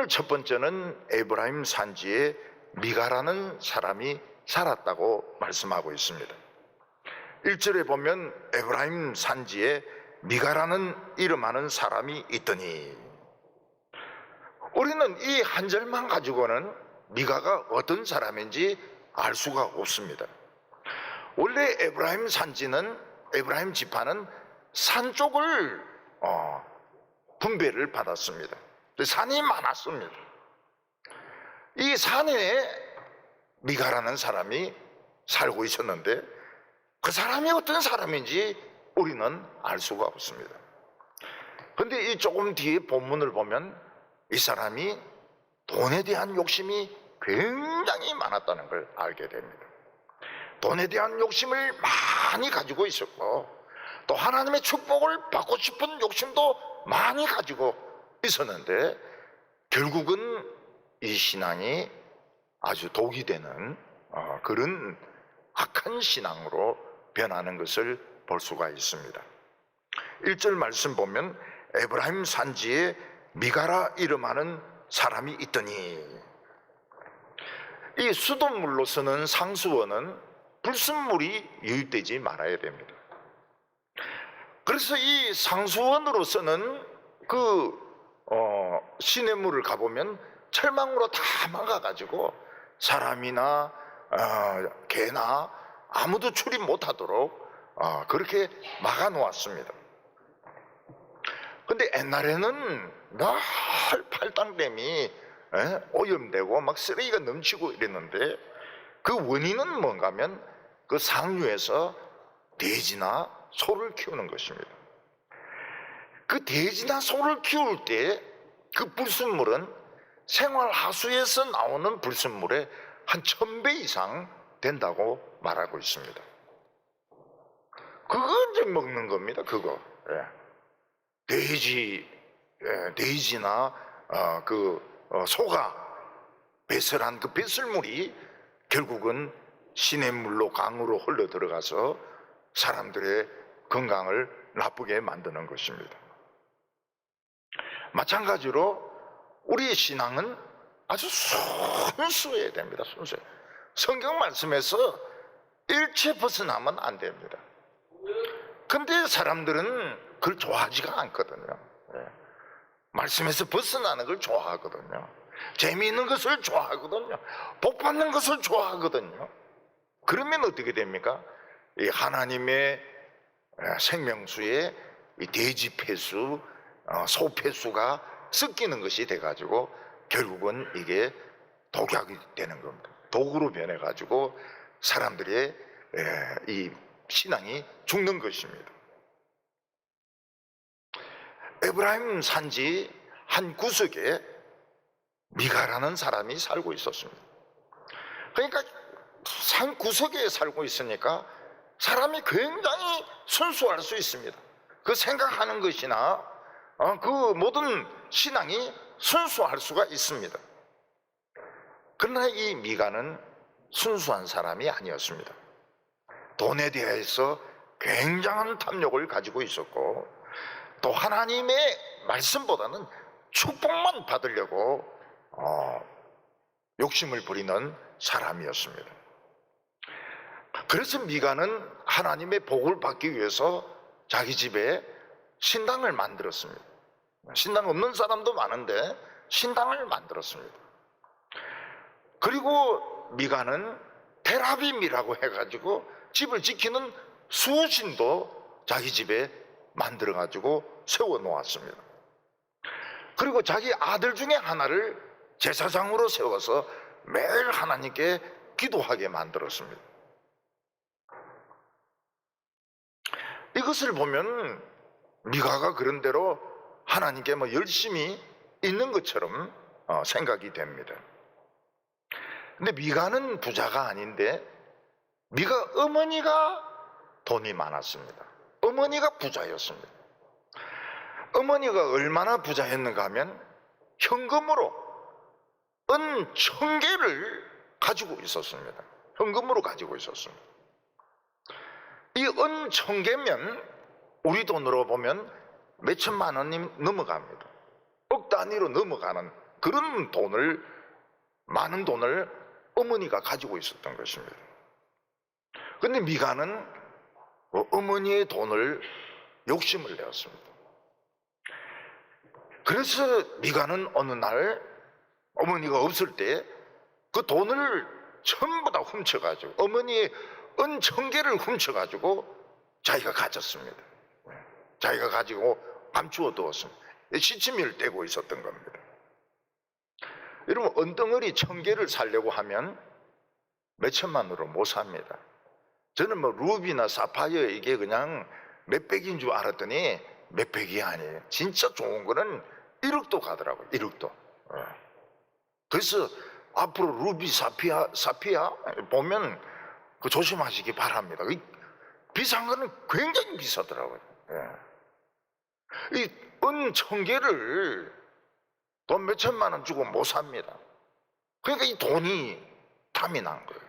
오늘 첫 번째는 에브라임 산지에 미가라는 사람이 살았다고 말씀하고 있습니다. 1절에 보면 에브라임 산지에 미가라는 이름하는 사람이 있더니, 우리는 이 한 절만 가지고는 미가가 어떤 사람인지 알 수가 없습니다. 원래 에브라임 산지는, 에브라임 지파는 산 쪽을 분배를 받았습니다. 산이 많았습니다. 이 산에 미가라는 사람이 살고 있었는데 그 사람이 어떤 사람인지 우리는 알 수가 없습니다. 그런데 이 조금 뒤에 본문을 보면 이 사람이 돈에 대한 욕심이 굉장히 많았다는 걸 알게 됩니다. 돈에 대한 욕심을 많이 가지고 있었고, 또 하나님의 축복을 받고 싶은 욕심도 많이 가지고 있었는데, 결국은 이 신앙이 아주 독이 되는 그런 악한 신앙으로 변하는 것을 볼 수가 있습니다. 1절 말씀 보면 에브라임 산지에 미가라 이름하는 사람이 있더니, 이 수돗물로 쓰는 상수원은 불순물이 유입되지 말아야 됩니다. 그래서 이 상수원으로 쓰는 시냇물을 가보면 철망으로 다 막아가지고 사람이나 개나 아무도 출입 못하도록 그렇게 막아 놓았습니다. 근데 옛날에는 늘 팔당댐이 오염되고 막 쓰레기가 넘치고 이랬는데, 그 원인은 뭔가 하면 그 상류에서 돼지나 소를 키우는 것입니다. 그 돼지나 소를 키울 때 그 불순물은 생활 하수에서 나오는 불순물의 한 1000배 이상 된다고 말하고 있습니다. 그거 이제 먹는 겁니다. 그거 돼지나 소가 배설한 그 배설물이 결국은 시냇물로 강으로 흘러 들어가서 사람들의 건강을 나쁘게 만드는 것입니다. 마찬가지로 우리의 신앙은 아주 순수해야 됩니다. 순수해. 성경 말씀에서 일체 벗어나면 안 됩니다. 근데 사람들은 그걸 좋아하지가 않거든요. 말씀에서 벗어나는 걸 좋아하거든요. 재미있는 것을 좋아하거든요. 복 받는 것을 좋아하거든요. 그러면 어떻게 됩니까? 이 하나님의 생명수에 이 돼지 폐수, 소 폐수가 섞이는 것이 돼가지고 결국은 이게 독약이 되는 겁니다. 독으로 변해가지고 사람들의 이 신앙이 죽는 것입니다. 에브라임 산지 한 구석에 미가라는 사람이 살고 있었습니다. 그러니까 산 구석에 살고 있으니까 사람이 굉장히 순수할 수 있습니다. 그 생각하는 것이나 그 모든 신앙이 순수할 수가 있습니다. 그러나 이 미가는 순수한 사람이 아니었습니다. 돈에 대해서 굉장한 탐욕을 가지고 있었고, 또 하나님의 말씀보다는 축복만 받으려고 욕심을 부리는 사람이었습니다. 그래서 미가는 하나님의 복을 받기 위해서 자기 집에 신당을 만들었습니다. 신당 없는 사람도 많은데 신당을 만들었습니다. 그리고 미가는 테라빔이라고 해가지고 집을 지키는 수호신도 자기 집에 만들어가지고 세워놓았습니다. 그리고 자기 아들 중에 하나를 제사장으로 세워서 매일 하나님께 기도하게 만들었습니다. 이것을 보면 미가가 그런 대로 하나님께 열심히 있는 것처럼 생각이 됩니다. 근데 미가는 부자가 아닌데, 미가 어머니가 돈이 많았습니다. 어머니가 부자였습니다. 어머니가 얼마나 부자였는가 하면 현금으로 은 1000개를 가지고 있었습니다. 현금으로 가지고 있었습니다. 이 은 1000개면 우리 돈으로 보면 몇 천만 원이 넘어갑니다. 억 단위로 넘어가는 그런 돈을, 많은 돈을 어머니가 가지고 있었던 것입니다. 그런데 미가는 어머니의 돈을 욕심을 내었습니다. 그래서 미가는 어느 날 어머니가 없을 때 그 돈을 전부 다 훔쳐가지고, 어머니의 은 1000개를 훔쳐가지고 자기가 가졌습니다. 자기가 가지고 감추어 두었습니다. 시치미를 떼고 있었던 겁니다. 여러분, 은덩어리 1000개를 사려고 하면 몇 천만으로 못 삽니다. 저는 뭐 루비나 사파이어 이게 그냥 몇백인 줄 알았더니 몇백이 아니에요. 진짜 좋은 거는 1억도 가더라고요. 1억도. 그래서 앞으로 루비, 사피아 보면 그 조심하시기 바랍니다. 비싼 거는 굉장히 비싸더라고요. 이 은 1000개를 돈 몇 천만 원 주고 못 삽니다. 그러니까 이 돈이 탐이 난 거예요.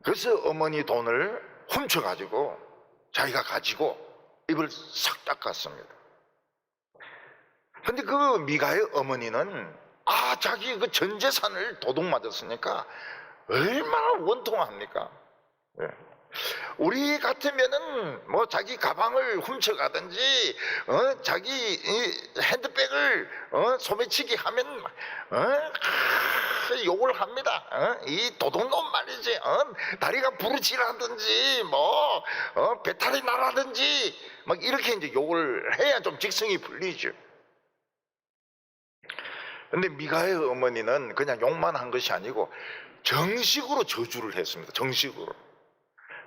그래서 어머니 돈을 훔쳐가지고 자기가 가지고 입을 싹 닦았습니다. 근데 그 미가의 어머니는 자기 그 전 재산을 도둑 맞았으니까 얼마나 원통합니까? 우리 같으면은 뭐 자기 가방을 훔쳐가든지 자기 핸드백을 소매치기 하면 욕을 합니다. 이 도둑놈 말이지. 다리가 부르치라든지 뭐 배탈이 나라든지 막 이렇게 이제 욕을 해야 좀 직성이 풀리죠. 근데 미가의 어머니는 그냥 욕만 한 것이 아니고 정식으로 저주를 했습니다. 정식으로.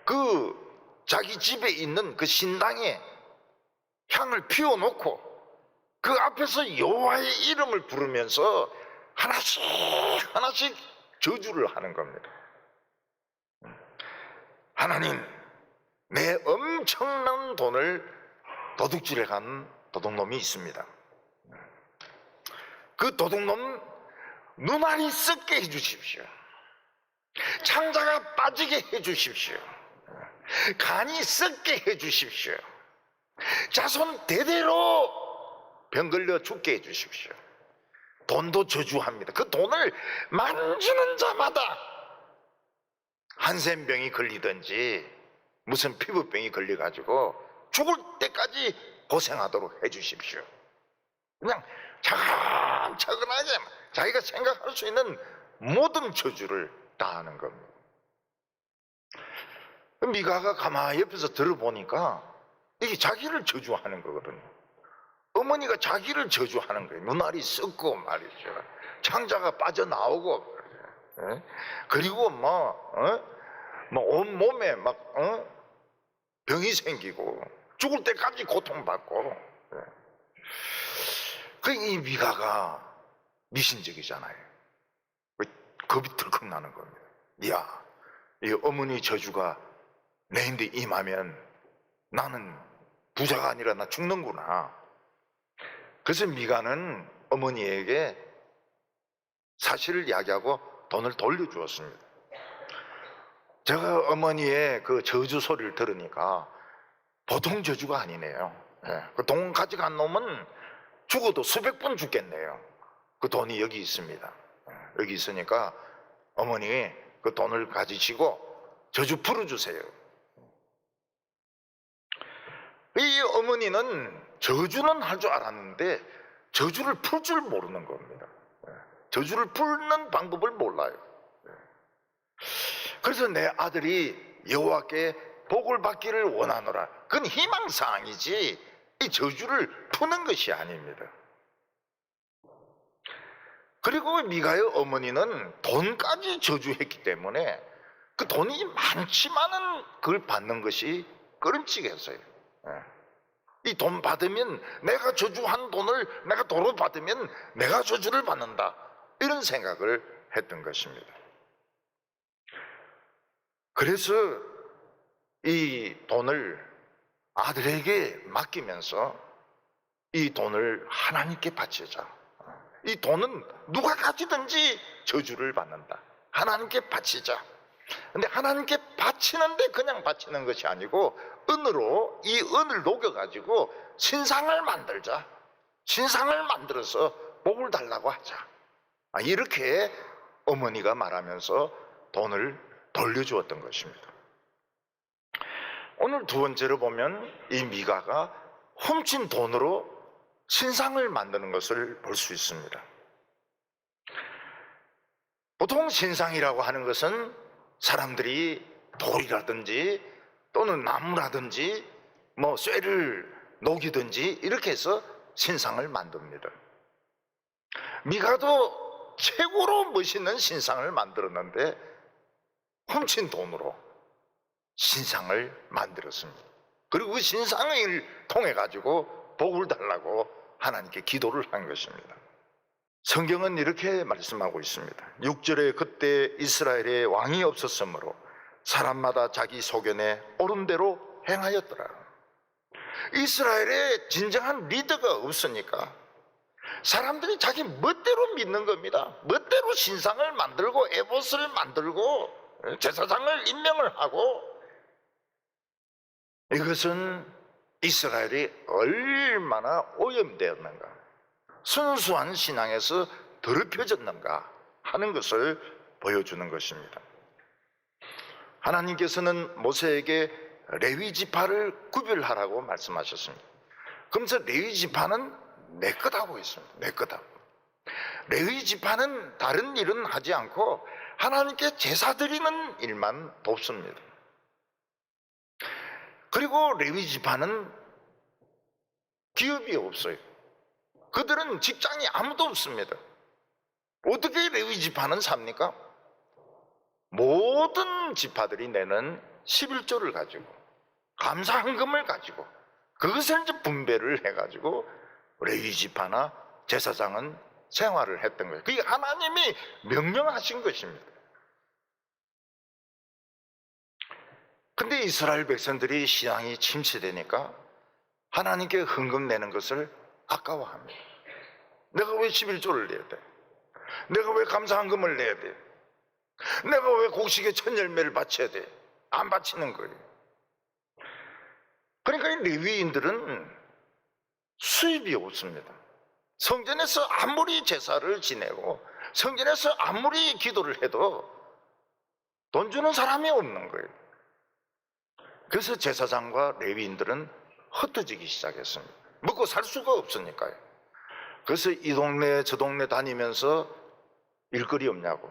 그 자기 집에 있는 그 신당에 향을 피워놓고 그 앞에서 여호와의 이름을 부르면서 하나씩 하나씩 저주를 하는 겁니다. 하나님, 내 엄청난 돈을 도둑질해 간 도둑놈이 있습니다. 그 도둑놈 눈알이 썩게 해주십시오. 창자가 빠지게 해주십시오. 간이 썩게 해주십시오. 자손 대대로 병 걸려 죽게 해주십시오. 돈도 저주합니다. 그 돈을 만지는 자마다 한센병이 걸리든지 무슨 피부병이 걸려가지고 죽을 때까지 고생하도록 해주십시오. 그냥 차근차근하게 자기가 생각할 수 있는 모든 저주를 다 하는 겁니다. 미가가 가만히 옆에서 들어보니까 이게 자기를 저주하는 거거든요. 어머니가 자기를 저주하는 거예요. 눈알이 썩고 말이죠. 창자가 빠져나오고, 그리고 온몸에 병이 생기고 죽을 때까지 고통받고. 이 미가가 미신적이잖아요. 겁이 덜컥 나는 겁니다. 야, 이 어머니 저주가 내인데 임하면 나는 부자가 아니라 나 죽는구나. 그래서 미가는 어머니에게 사실을 이야기하고 돈을 돌려주었습니다. 제가 어머니의 그 저주 소리를 들으니까 보통 저주가 아니네요. 그 돈 가져간 놈은 죽어도 수백 번 죽겠네요. 그 돈이 여기 있습니다. 여기 있으니까 어머니 그 돈을 가지시고 저주 풀어주세요. 이 어머니는 저주는 할 줄 알았는데 저주를 풀 줄 모르는 겁니다. 저주를 푸는 방법을 몰라요. 그래서 내 아들이 여호와께 복을 받기를 원하노라. 그건 희망사항이지 이 저주를 푸는 것이 아닙니다. 그리고 미가의 어머니는 돈까지 저주했기 때문에 그 돈이 많지만은 그걸 받는 것이 꺼림칙했어요. 이 돈 받으면 내가 저주한 돈을 내가 도로 받으면 내가 저주를 받는다, 이런 생각을 했던 것입니다. 그래서 이 돈을 아들에게 맡기면서 이 돈을 하나님께 바치자. 이 돈은 누가 가지든지 저주를 받는다. 하나님께 바치자. 근데 하나님께 바치는데 그냥 바치는 것이 아니고 이 은을 녹여가지고 신상을 만들자. 신상을 만들어서 복을 달라고 하자. 이렇게 어머니가 말하면서 돈을 돌려주었던 것입니다. 오늘 두 번째로 보면 이 미가가 훔친 돈으로 신상을 만드는 것을 볼 수 있습니다. 보통 신상이라고 하는 것은 사람들이 돌이라든지 또는 나무라든지 쇠를 녹이든지 이렇게 해서 신상을 만듭니다. 미가도 최고로 멋있는 신상을 만들었는데 훔친 돈으로 신상을 만들었습니다. 그리고 그 신상을 통해 가지고 복을 달라고 하나님께 기도를 한 것입니다. 성경은 이렇게 말씀하고 있습니다. 6절에 그때 이스라엘에 왕이 없었으므로 사람마다 자기 소견에 옳은 대로 행하였더라. 이스라엘에 진정한 리더가 없으니까 사람들이 자기 멋대로 믿는 겁니다. 멋대로 신상을 만들고 에봇을 만들고 제사장을 임명을 하고, 이것은 이스라엘이 얼마나 오염되었는가, 순수한 신앙에서 더럽혀졌는가 하는 것을 보여주는 것입니다. 하나님께서는 모세에게 레위 지파를 구별하라고 말씀하셨습니다. 그러면서 레위 지파는 내 것하고 있습니다. 내 것하고. 레위 지파는 다른 일은 하지 않고 하나님께 제사 드리는 일만 돕습니다. 그리고 레위 지파는 기업이 없어요. 그들은 직장이 아무도 없습니다. 어떻게 레위 지파는 삽니까? 모든 지파들이 내는 11조를 가지고 감사헌금을 가지고 그것을 이제 분배를 해가지고 레위 지파나 제사장은 생활을 했던 거예요. 그게 하나님이 명령하신 것입니다. 근데 이스라엘 백성들이 신앙이 침체되니까 하나님께 헌금 내는 것을 아까워합니다. 내가 왜 11조를 내야 돼? 내가 왜 감사헌금을 내야 돼? 내가 왜 곡식의 첫 열매를 바쳐야 돼? 안 바치는 거예요. 그러니까 이 레위인들은 수입이 없습니다. 성전에서 아무리 제사를 지내고 성전에서 아무리 기도를 해도 돈 주는 사람이 없는 거예요. 그래서 제사장과 레위인들은 흩어지기 시작했습니다. 먹고 살 수가 없으니까요. 그래서 이 동네 저 동네 다니면서 일거리 없냐고.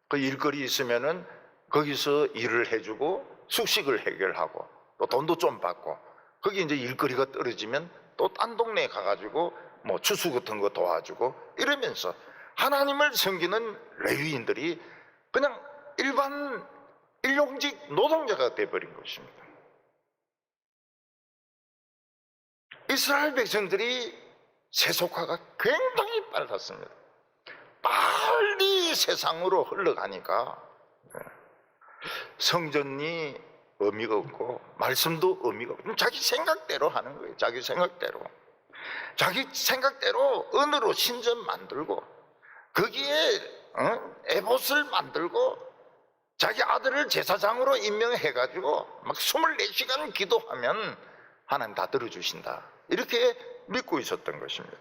그 일거리 있으면은 거기서 일을 해주고 숙식을 해결하고 또 돈도 좀 받고, 거기 이제 일거리가 떨어지면 또 딴 동네에 가가지고 추수 같은 거 도와주고 이러면서 하나님을 섬기는 레위인들이 그냥 일반 일용직 노동자가 돼버린 것입니다. 이스라엘 백성들이 세속화가 굉장히 빨랐습니다. 빨리 세상으로 흘러가니까 성전이 의미가 없고 말씀도 의미가 없고 자기 생각대로 하는 거예요. 자기 생각대로 언어로 신전 만들고 거기에 에봇을 만들고 자기 아들을 제사장으로 임명해가지고 막 24시간 기도하면 하나님 다 들어주신다, 이렇게 믿고 있었던 것입니다.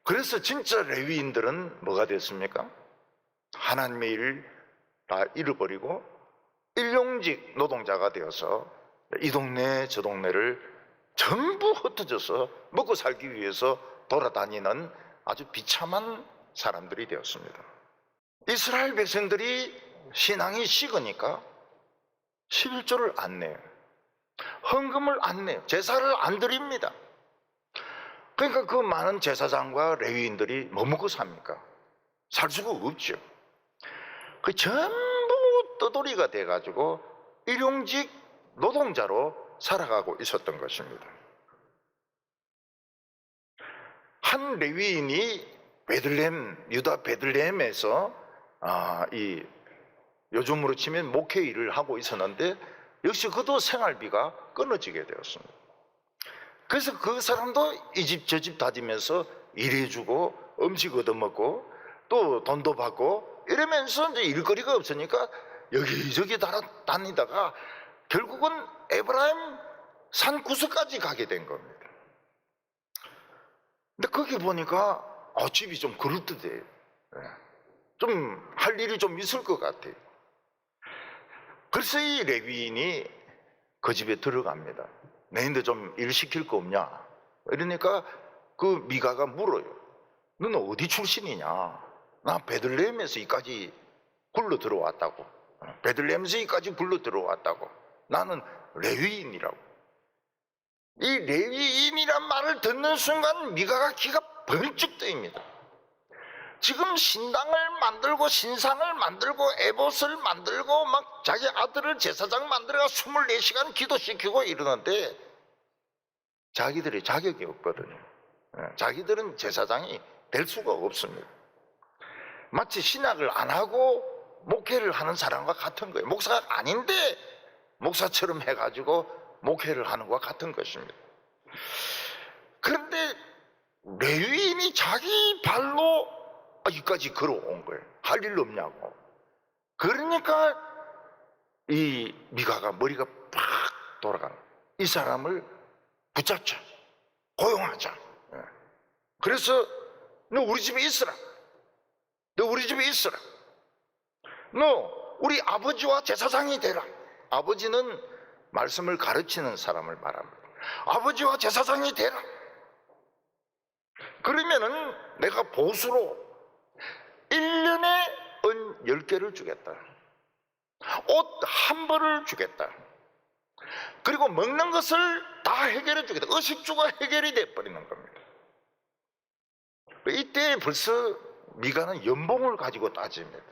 그래서 진짜 레위인들은 뭐가 됐습니까? 하나님의 일을 다 잃어버리고 일용직 노동자가 되어서 이 동네 저 동네를 전부 흩어져서 먹고 살기 위해서 돌아다니는 아주 비참한 사람들이 되었습니다. 이스라엘 백성들이 신앙이 식으니까 11조를 안 내요. 헌금을 안 내요. 제사를 안 드립니다. 그러니까 그 많은 제사장과 레위인들이 뭐 먹고 삽니까? 살 수가 없죠. 그 전부 떠돌이가 돼가지고 일용직 노동자로 살아가고 있었던 것입니다. 한 레위인이 유다 베들레헴에서 이 요즘으로 치면 목회 일을 하고 있었는데 역시 그도 생활비가 끊어지게 되었습니다. 그래서 그 사람도 이 집 저 집 다니면서 일해주고 음식 얻어먹고 또 돈도 받고 이러면서 이제 일거리가 없으니까 여기저기 다니다가 결국은 에브라임 산 구석까지 가게 된 겁니다. 근데 거기 보니까 집이 좀 그럴듯해요. 좀 할 일이 좀 있을 것 같아요. 그래서 이 레위인이 그 집에 들어갑니다. 너희들 좀 일 시킬 거 없냐? 이러니까 그 미가가 물어요. 너는 어디 출신이냐? 나 베들레헴에서 이까지 굴러 들어왔다고. 베들레헴에서 이까지 굴러 들어왔다고. 나는 레위인이라고. 이 레위인이란 말을 듣는 순간 미가가 기가 번쩍 뜨입니다. 지금 신당을 만들고 신상을 만들고 에봇을 만들고 막 자기 아들을 제사장 만들어가 24시간 기도시키고 이러는데 자기들이 자격이 없거든요. 자기들은 제사장이 될 수가 없습니다. 마치 신학을 안 하고 목회를 하는 사람과 같은 거예요. 목사가 아닌데 목사처럼 해가지고 목회를 하는 것과 같은 것입니다. 그런데 레위인이 자기 발로 여기까지 걸어온 거예요. 할 일 없냐고. 그러니까 이 미가가 머리가 팍 돌아가는 거예요. 이 사람을 붙잡자. 고용하자. 그래서 너 우리 집에 있으라. 너 우리 집에 있으라. 너 우리 아버지와 제사장이 되라. 아버지는 말씀을 가르치는 사람을 말합니다. 아버지와 제사장이 되라. 그러면은 내가 보수로 1년에 은 10개를 주겠다. 옷 한 벌을 주겠다. 그리고 먹는 것을 다 해결해 주겠다. 의식주가 해결이 돼버리는 겁니다. 이때 벌써 미가는 연봉을 가지고 따집니다.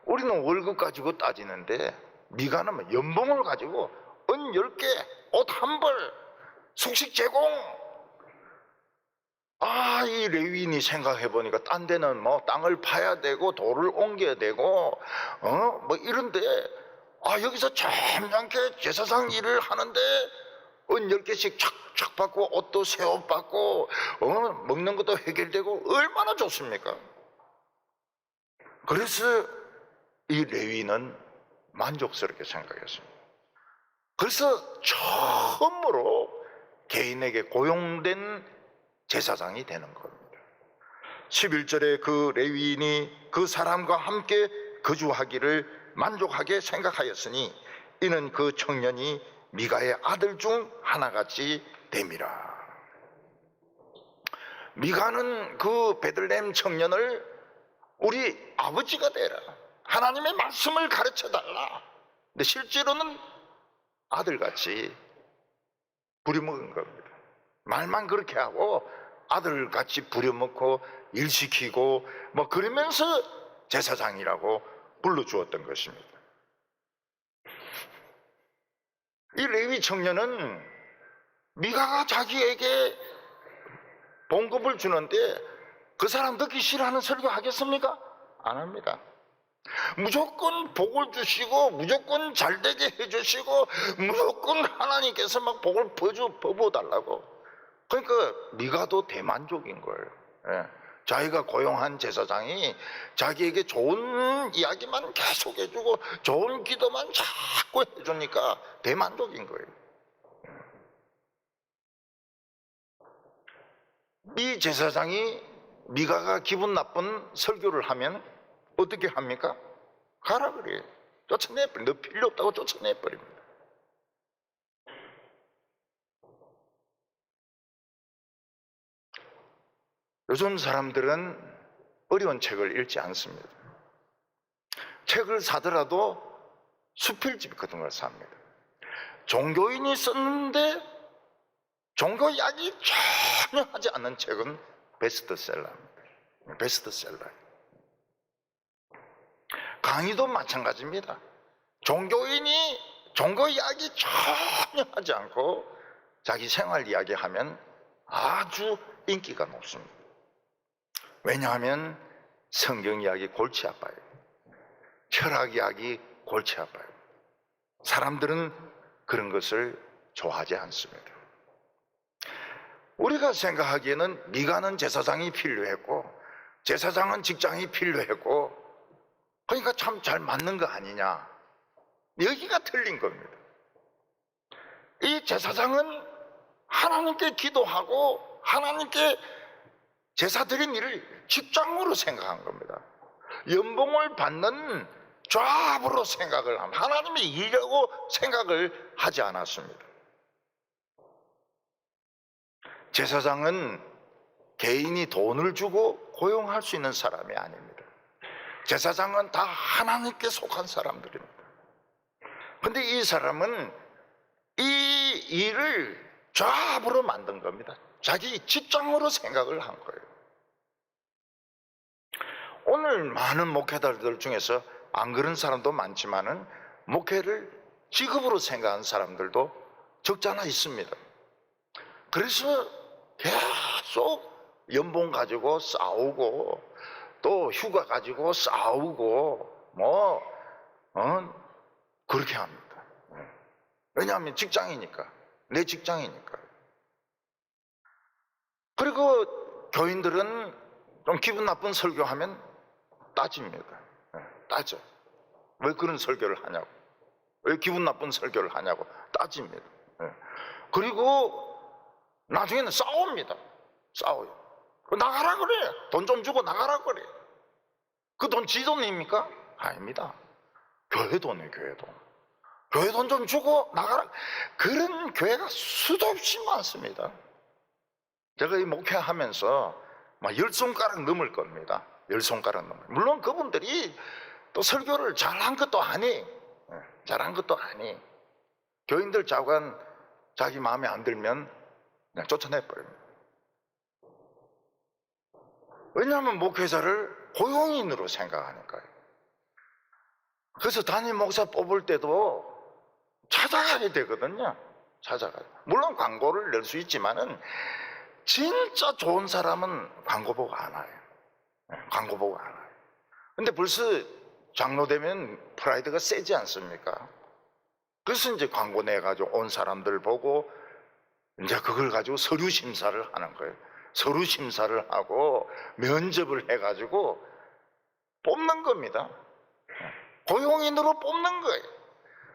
우리는 월급 가지고 따지는데 미가는 연봉을 가지고 은 10개, 옷 한 벌, 숙식 제공. 이 레위인이 생각해 보니까 딴 데는 뭐 땅을 파야 되고 돌을 옮겨야 되고 뭐 이런데 여기서 점잖게 제사장 일을 하는데 은 10개씩 착착 받고 옷도 새 옷 받고 먹는 것도 해결되고 얼마나 좋습니까? 그래서 이 레위인은 만족스럽게 생각했습니다. 그래서 처음으로 개인에게 고용된 제사장이 되는 겁니다. 11절에 그 레위인이 그 사람과 함께 거주하기를 만족하게 생각하였으니 이는 그 청년이 미가의 아들 중 하나같이 됨이라. 미가는 그 베들레헴 청년을 우리 아버지가 되라. 하나님의 말씀을 가르쳐 달라. 근데 실제로는 아들같이 부려먹은 겁니다. 말만 그렇게 하고 아들같이 부려먹고 일시키고 뭐 그러면서 제사장이라고 불러주었던 것입니다. 이 레위 청년은 미가가 자기에게 봉급을 주는데 그 사람 듣기 싫어하는 설교 하겠습니까? 안 합니다. 무조건 복을 주시고 무조건 잘되게 해주시고 무조건 하나님께서 막 복을 퍼부어달라고. 그러니까 미가도 대만족인 거예요. 자기가 고용한 제사장이 자기에게 좋은 이야기만 계속 해주고 좋은 기도만 자꾸 해주니까 대만족인 거예요. 이 제사장이 미가가 기분 나쁜 설교를 하면 어떻게 합니까? 가라 그래요. 쫓아내버려. 너 필요 없다고 쫓아내버립니다. 요즘 사람들은 어려운 책을 읽지 않습니다. 책을 사더라도 수필집 같은 걸 삽니다. 종교인이 썼는데 종교 이야기 전혀 하지 않는 책은 베스트셀러입니다. 베스트셀러. 강의도 마찬가지입니다. 종교인이 종교 이야기 전혀 하지 않고 자기 생활 이야기 하면 아주 인기가 높습니다. 왜냐하면 성경 이야기 골치 아파요. 철학 이야기 골치 아파요. 사람들은 그런 것을 좋아하지 않습니다. 우리가 생각하기에는 미가는 제사장이 필요했고 제사장은 직장이 필요했고 그러니까 참 잘 맞는 거 아니냐. 여기가 틀린 겁니다. 이 제사장은 하나님께 기도하고 하나님께 제사 드린 일을 직장으로 생각한 겁니다. 연봉을 받는 잡으로 생각을 합니다. 하나님의 일이라고 생각을 하지 않았습니다. 제사장은 개인이 돈을 주고 고용할 수 있는 사람이 아닙니다. 제사장은 다 하나님께 속한 사람들입니다. 그런데 이 사람은 이 일을 잡으로 만든 겁니다. 자기 직장으로 생각을 한 거예요. 오늘 많은 목회자들 중에서 안 그런 사람도 많지만은 목회를 직업으로 생각하는 사람들도 적지 않아 있습니다. 그래서 계속 연봉 가지고 싸우고 또 휴가 가지고 싸우고 그렇게 합니다. 왜냐하면 직장이니까, 내 직장이니까. 그리고 교인들은 좀 기분 나쁜 설교하면 따집니다. 따져. 왜 그런 설교를 하냐고, 왜 기분 나쁜 설교를 하냐고 따집니다. 그리고 나중에는 싸웁니다. 싸워요. 나가라 그래. 돈 좀 주고 나가라 그래. 그 돈 지 돈입니까? 아닙니다. 교회 돈이에요, 교회 돈. 교회 돈 좀 주고 나가라. 그런 교회가 수도 없이 많습니다. 제가 이 목회하면서 막 10손가락 넘을 겁니다. 10손가락 넘을. 물론 그분들이 또 설교를 잘한 것도 아니. 잘한 것도 아니. 교인들 자기 마음에 안 들면 그냥 쫓아내버립니다. 왜냐하면 목회자를 고용인으로 생각하니까요. 그래서 담임 목사 뽑을 때도 찾아가게 되거든요. 찾아가요. 물론 광고를 낼 수 있지만은 진짜 좋은 사람은 광고 보고 안 와요. 광고 보고 안 와요. 근데 벌써 장로 되면 프라이드가 세지 않습니까? 그래서 이제 광고 내가지고 온 사람들 보고 이제 그걸 가지고 서류 심사를 하는 거예요. 서류 심사를 하고 면접을 해가지고 뽑는 겁니다. 고용인으로 뽑는 거예요.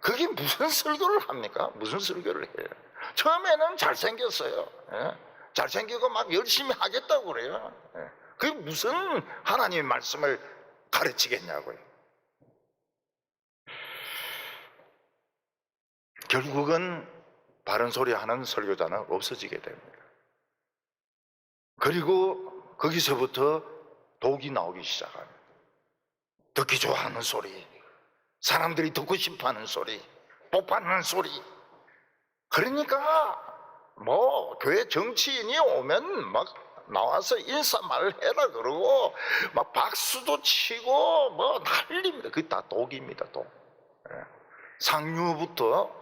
그게 무슨 설교를 합니까? 무슨 설교를 해요? 처음에는 잘생겼어요. 잘생기고 막 열심히 하겠다고 그래요. 그게 무슨 하나님의 말씀을 가르치겠냐고요. 결국은 바른 소리 하는 설교자는 없어지게 됩니다. 그리고 거기서부터 독이 나오기 시작합니다. 듣기 좋아하는 소리, 사람들이 듣고 싶어하는 소리, 복받는 소리. 그러니까 교회 정치인이 오면 막 나와서 인사말을 해라 그러고 막 박수도 치고 난립니다. 그게 다 독입니다. 독. 상류부터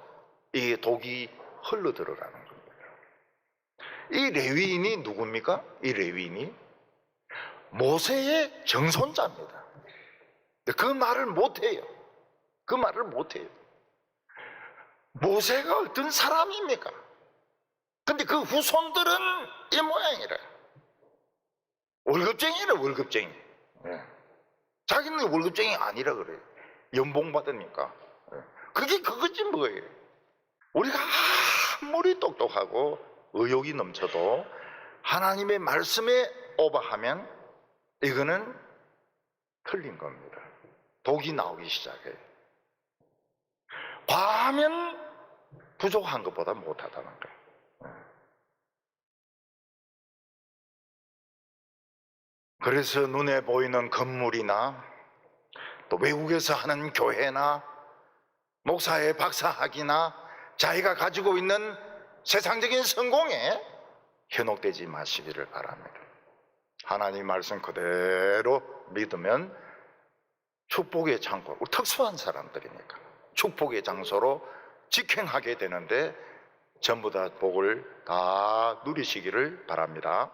이 독이 흘러 들어가는 겁니다. 이 레위인이 누굽니까? 이 레위인이 모세의 정손자입니다. 그 말을 못해요. 그 말을 못해요. 모세가 어떤 사람입니까? 근데 그 후손들은 이 모양이래. 월급쟁이래, 월급쟁이. 자기는 월급쟁이 아니라 그래요. 연봉 받으니까. 그게 그거지 뭐예요. 우리가 아무리 똑똑하고 의욕이 넘쳐도 하나님의 말씀에 오버하면 이거는 틀린 겁니다. 독이 나오기 시작해요. 과하면 부족한 것보다 못하다는 거예요. 그래서 눈에 보이는 건물이나 또 외국에서 하는 교회나 목사의 박사학위나 자기가 가지고 있는 세상적인 성공에 현혹되지 마시기를 바랍니다. 하나님 말씀 그대로 믿으면 축복의 창고, 특수한 사람들이니까 축복의 장소로 직행하게 되는데 전부 다 복을 다 누리시기를 바랍니다.